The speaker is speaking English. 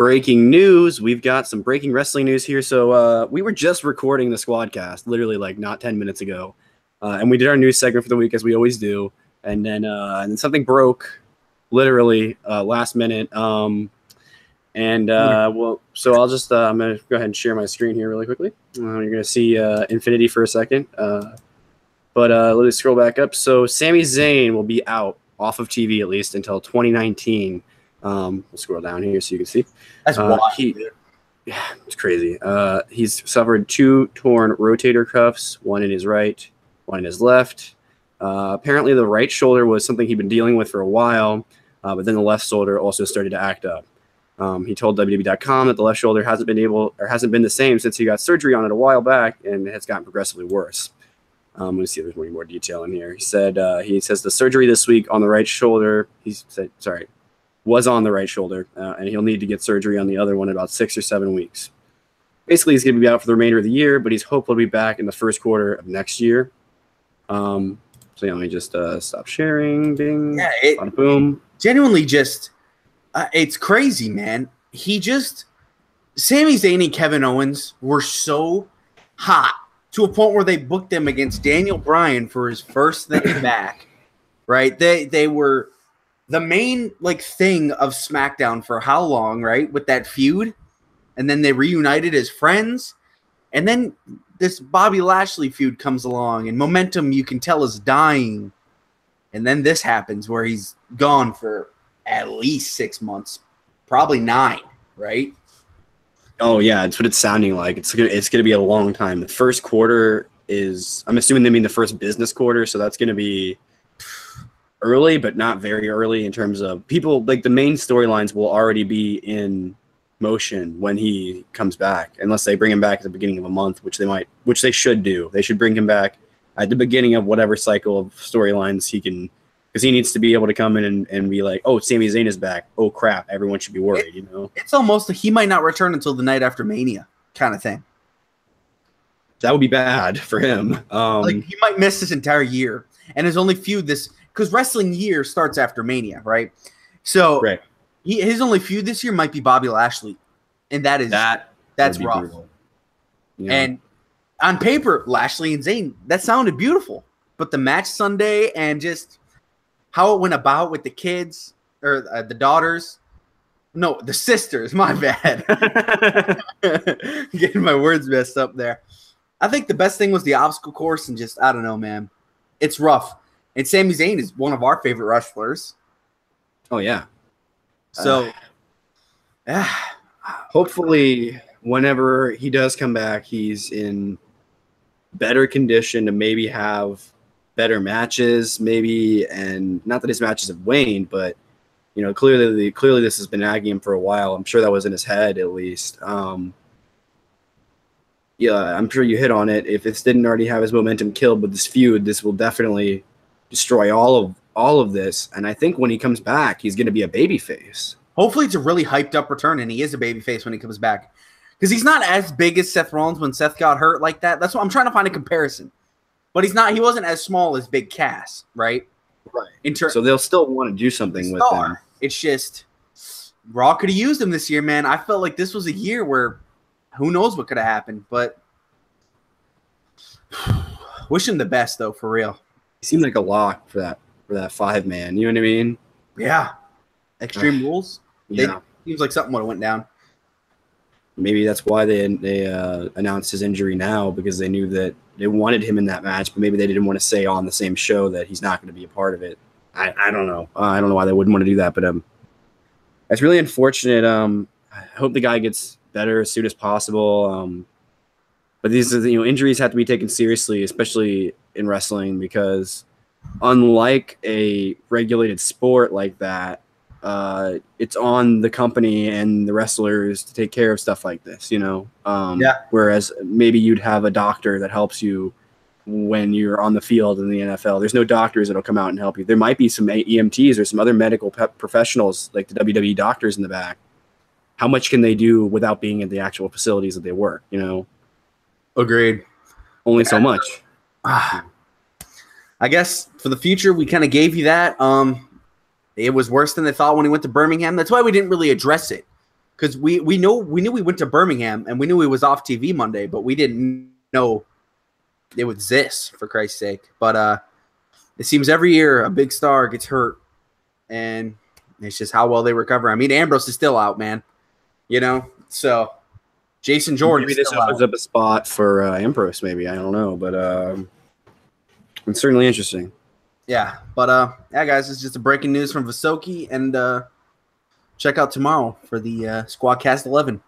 breaking news. We've got some breaking wrestling news here. So we were just recording the Squadcast, literally like not 10 minutes ago. And we did our news segment for the week as we always do. And then something broke literally last minute. So I'm going to go ahead and share my screen here really quickly. You're going to see Infinity for a second. But let me scroll back up. So Sami Zayn will be out off of TV at least until 2019. We'll scroll down here so you can see. That's wild. Yeah, it's crazy. He's suffered 2 torn rotator cuffs, one in his right, one in his left. Apparently the right shoulder was something he'd been dealing with for a while, but then the left shoulder also started to act up. He told WWE.com that the left shoulder hasn't been the same since he got surgery on it a while back, and it's gotten progressively worse. Let me see if there's any more detail in here. He said he says the surgery this week on the right shoulder. Was on the right shoulder, and he'll need to get surgery on the other one in about 6 or 7 weeks. Basically, he's going to be out for the remainder of the year, but he's hopeful to be back in the first quarter of next year. So let me just stop sharing. Bing. Yeah, boom. Genuinely, just it's crazy, man. Sami Zayn and Kevin Owens were so hot to a point where they booked him against Daniel Bryan for his first thing back. Right? They were the main thing of SmackDown for how long, right? With that feud. And then they reunited as friends. And then this Bobby Lashley feud comes along and momentum you can tell is dying. And then this happens where he's gone for at least 6 months, probably 9, right? Oh yeah, that's what it's sounding like. It's gonna be a long time. The first quarter is, I'm assuming they mean the first business quarter, so that's gonna be early, but not very early in terms of people. Like the main storylines will already be in motion when he comes back, unless they bring him back at the beginning of a month, which they should do. They should bring him back at the beginning of whatever cycle of storylines he can, because he needs to be able to come in and be like, oh, Sami Zayn is back. Oh crap, everyone should be worried. It's almost he might not return until the night after Mania kind of thing. That would be bad for him. He might miss this entire year, and his only feud because wrestling year starts after Mania, right? So right. His only feud this year might be Bobby Lashley, and that's rough. Yeah. And on paper, Lashley and Zayn, that sounded beautiful, but the match Sunday and just how it went about with the kids or the daughters, no, the sisters. My bad, getting my words messed up there. I think the best thing was the obstacle course, and just I don't know, man, it's rough. And Sami Zayn is one of our favorite wrestlers. Oh, yeah. So, hopefully, whenever he does come back, he's in better condition to maybe have better matches, maybe. And not that his matches have waned, but, clearly this has been nagging him for a while. I'm sure that was in his head, at least. Yeah, I'm sure you hit on it. If it didn't already have his momentum killed with this feud, this will definitely destroy all of this, and I think when he comes back, he's going to be a babyface. Hopefully, it's a really hyped up return, and he is a babyface when he comes back, because he's not as big as Seth Rollins when Seth got hurt like that. That's what I'm trying to find a comparison, but he's not. He wasn't as small as Big Cass, right? Right. So they'll still want to do something with him. It's just Raw could have used him this year, man. I felt like this was a year where who knows what could have happened, but wish him the best though, for real. He seemed like a lock for that 5-man. You know what I mean? Yeah. Extreme Rules. Yeah. Seems like something would have went down. Maybe that's why they announced his injury now, because they knew that they wanted him in that match, but maybe they didn't want to say on the same show that he's not going to be a part of it. I don't know. I don't know why they wouldn't want to do that, but it's really unfortunate. I hope the guy gets better as soon as possible. But these injuries have to be taken seriously, especially in wrestling, because unlike a regulated sport like that, it's on the company and the wrestlers to take care of stuff like this, Whereas maybe you'd have a doctor that helps you when you're on the field in the NFL. There's no doctors that'll come out and help you. There might be some EMTs or some other medical professionals like the WWE doctors in the back. How much can they do without being at the actual facilities that they work, Agreed. Only so much. I guess for the future, we kind of gave you that. It was worse than they thought when he went to Birmingham. That's why we didn't really address it. because we knew we went to Birmingham and we knew he was off TV Monday, but we didn't know it was this, for Christ's sake. But it seems every year a big star gets hurt, and it's just how well they recover. I mean, Ambrose is still out, man. You know, so Jason Jordan. Maybe this opens up a spot for Ambrose. Maybe, I don't know, but it's certainly interesting. Yeah, but yeah, guys, it's just a breaking news from Visokii, and check out tomorrow for the Squadcast 11.